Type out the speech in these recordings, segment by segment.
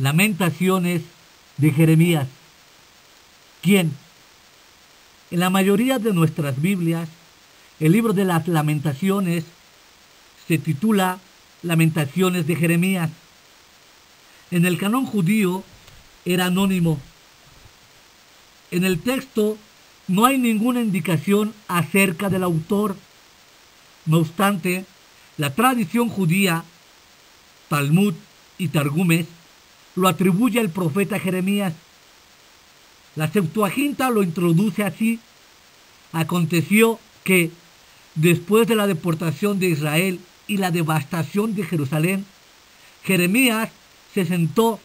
Lamentaciones de Jeremías. ¿Quién? En la mayoría de nuestras Biblias, el libro de las Lamentaciones se titula Lamentaciones de Jeremías. En el canón judío era anónimo. En el texto no hay ninguna indicación acerca del autor. No obstante, la tradición judía, Talmud y Targumes, lo atribuye al profeta Jeremías. La Septuaginta lo introduce así: aconteció que, después de la deportación de Israel y la devastación de Jerusalén, Jeremías se sentó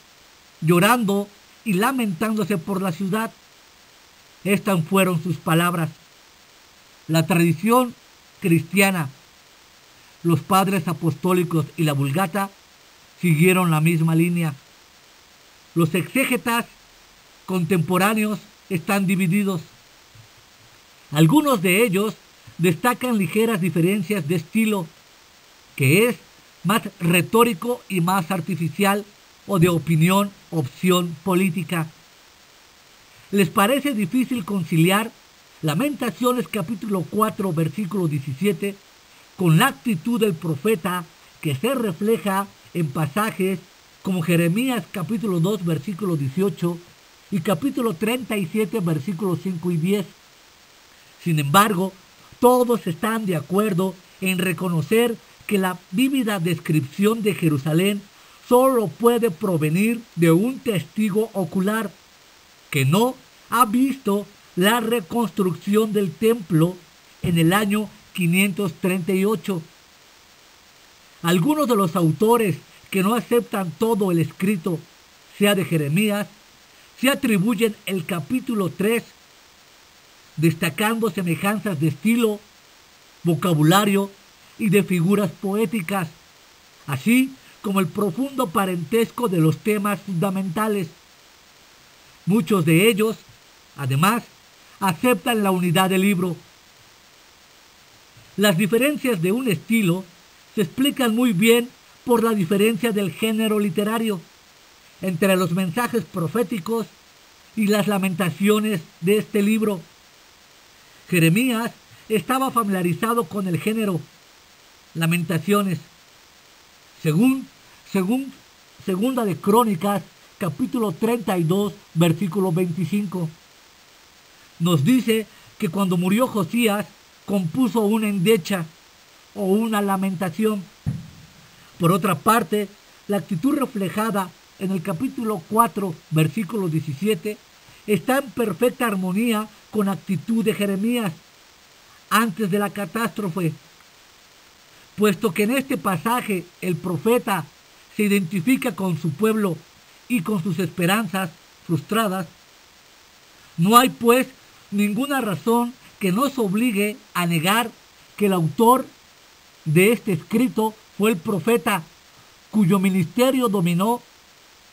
llorando y lamentándose por la ciudad. Estas fueron sus palabras. La tradición cristiana, los padres apostólicos y la Vulgata siguieron la misma línea. Los exégetas contemporáneos están divididos. Algunos de ellos destacan ligeras diferencias de estilo, que es más retórico y más artificial, o de opción política. Les parece difícil conciliar Lamentaciones capítulo 4 versículo 17 con la actitud del profeta que se refleja en pasajes como Jeremías capítulo 2 versículo 18 y capítulo 37 versículos 5 y 10. Sin embargo, todos están de acuerdo en reconocer que la vívida descripción de Jerusalén solo puede provenir de un testigo ocular que no ha visto la reconstrucción del templo en el año 538. Algunos de los autores que no aceptan todo el escrito, sea de Jeremías, se atribuyen el capítulo 3, destacando semejanzas de estilo, vocabulario y de figuras poéticas, así como el profundo parentesco de los temas fundamentales. Muchos de ellos, además, aceptan la unidad del libro. Las diferencias de un estilo se explican muy bien por la diferencia del género literario entre los mensajes proféticos y las lamentaciones de este libro. Jeremías estaba familiarizado con el género lamentaciones. Según Segunda de Crónicas, capítulo 32, versículo 25, nos dice que cuando murió Josías, compuso una endecha o una lamentación. Por otra parte, la actitud reflejada en el capítulo 4, versículo 17, está en perfecta armonía con la actitud de Jeremías antes de la catástrofe, puesto que en este pasaje el profeta se identifica con su pueblo y con sus esperanzas frustradas. No hay, pues, ninguna razón que nos obligue a negar que el autor de este escrito fue el profeta cuyo ministerio dominó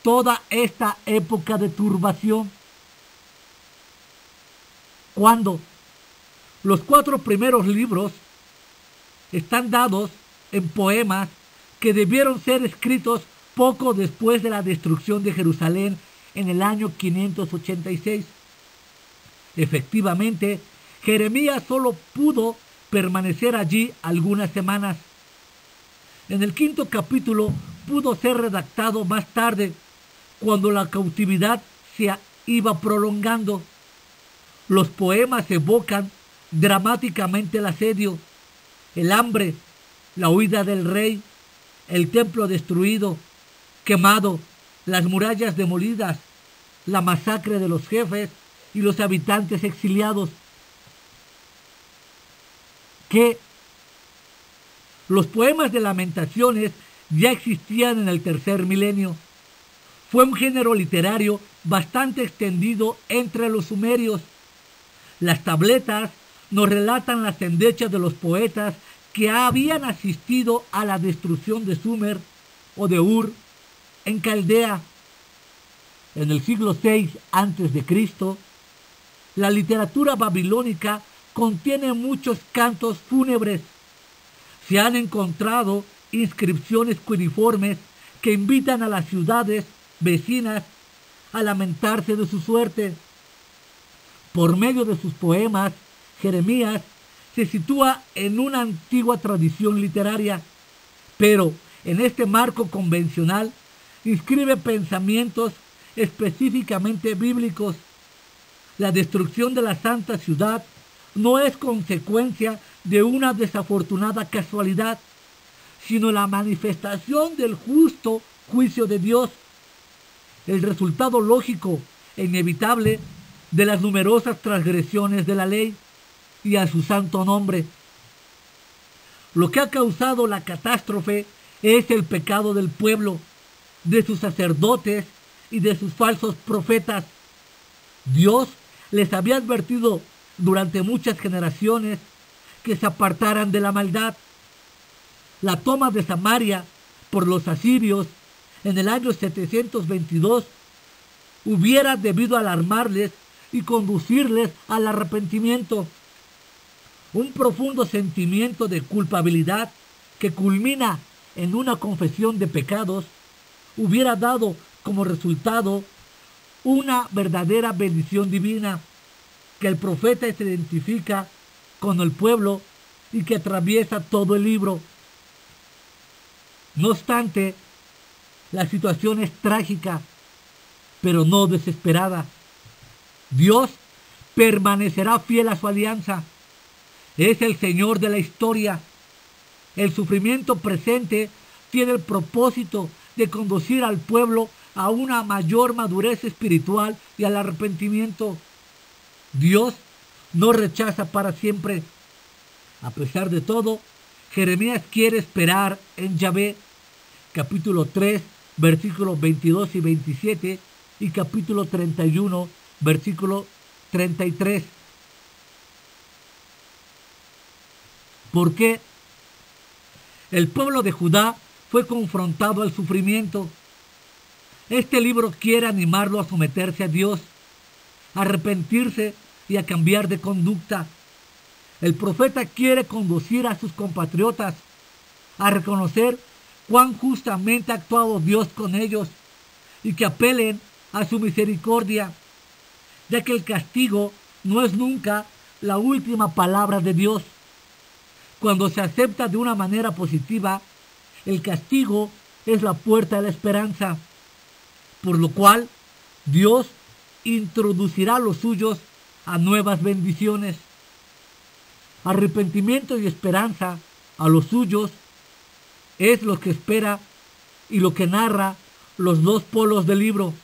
toda esta época de turbación. Cuando los 4 primeros libros están dados en poemas que debieron ser escritos poco después de la destrucción de Jerusalén en el año 586. Efectivamente, Jeremías solo pudo permanecer allí algunas semanas. En el 5º capítulo pudo ser redactado más tarde, cuando la cautividad se iba prolongando. Los poemas evocan dramáticamente el asedio, el hambre, la huida del rey, el templo destruido, quemado, las murallas demolidas, la masacre de los jefes y los habitantes exiliados. Que los poemas de lamentaciones ya existían en el tercer milenio. Fue un género literario bastante extendido entre los sumerios. Las tabletas nos relatan las endechas de los poetas que habían asistido a la destrucción de Sumer o de Ur en Caldea. En el siglo VI a.C., la literatura babilónica contiene muchos cantos fúnebres. Se han encontrado inscripciones cuneiformes que invitan a las ciudades vecinas a lamentarse de su suerte. Por medio de sus poemas, Jeremías se sitúa en una antigua tradición literaria, pero en este marco convencional inscribe pensamientos específicamente bíblicos. La destrucción de la santa ciudad no es consecuencia de una desafortunada casualidad, sino la manifestación del justo juicio de Dios, el resultado lógico e inevitable de las numerosas transgresiones de la ley y a su santo nombre. Lo que ha causado la catástrofe es el pecado del pueblo, de sus sacerdotes y de sus falsos profetas. Dios les había advertido durante muchas generaciones que se apartaran de la maldad. La toma de Samaria por los asirios en el año 722 hubiera debido alarmarles y conducirles al arrepentimiento. Un profundo sentimiento de culpabilidad que culmina en una confesión de pecados hubiera dado como resultado una verdadera bendición divina que el profeta se identifica con el pueblo y que atraviesa todo el libro. No obstante, la situación es trágica, pero no desesperada. Dios permanecerá fiel a su alianza. Es el Señor de la historia. El sufrimiento presente tiene el propósito de conducir al pueblo a una mayor madurez espiritual y al arrepentimiento. Dios no rechaza para siempre. A pesar de todo, Jeremías quiere esperar en Yahvé. Capítulo 3, versículos 22 y 27 y capítulo 31, versículo 33. ¿Por qué? El pueblo de Judá fue confrontado al sufrimiento. Este libro quiere animarlo a someterse a Dios, a arrepentirse y a cambiar de conducta. El profeta quiere conducir a sus compatriotas a reconocer cuán justamente ha actuado Dios con ellos y que apelen a su misericordia, ya que el castigo no es nunca la última palabra de Dios. Cuando se acepta de una manera positiva, el castigo es la puerta de la esperanza, por lo cual Dios introducirá a los suyos a nuevas bendiciones. Arrepentimiento y esperanza a los suyos es lo que espera y lo que narra los dos polos del libro,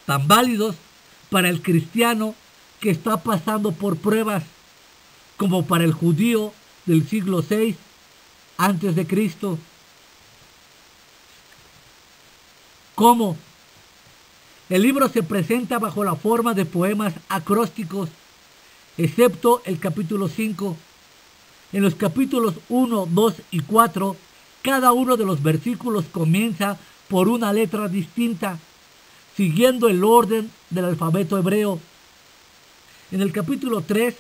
tan válidos para el cristiano que está pasando por pruebas como para el judío del siglo VI antes de Cristo. ¿Cómo? El libro se presenta bajo la forma de poemas acrósticos, excepto el capítulo 5. En los capítulos 1, 2 y 4, cada uno de los versículos comienza por una letra distinta, siguiendo el orden del alfabeto hebreo. En el capítulo 3,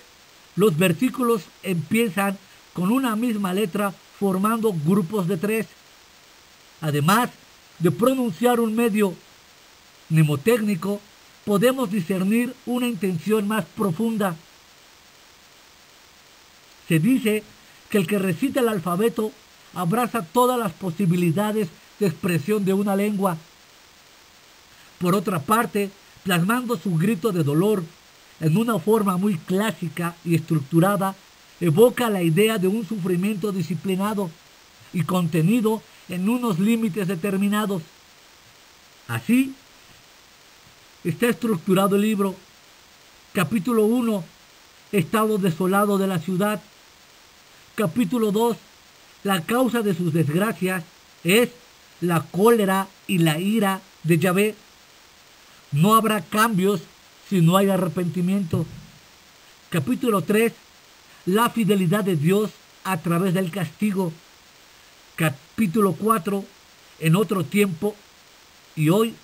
los versículos empiezan con una misma letra formando grupos de 3. Además de pronunciar un medio mnemotécnico, podemos discernir una intención más profunda. Se dice que el que recita el alfabeto abraza todas las posibilidades de expresión de una lengua. Por otra parte, plasmando su grito de dolor en una forma muy clásica y estructurada, evoca la idea de un sufrimiento disciplinado y contenido en unos límites determinados. Así está estructurado el libro. Capítulo 1, estado desolado de la ciudad. Capítulo 2, la causa de sus desgracias es la cólera y la ira de Yahvé. No habrá cambios si no hay arrepentimiento. Capítulo 3, la fidelidad de Dios a través del castigo. Capítulo 4, en otro tiempo y hoy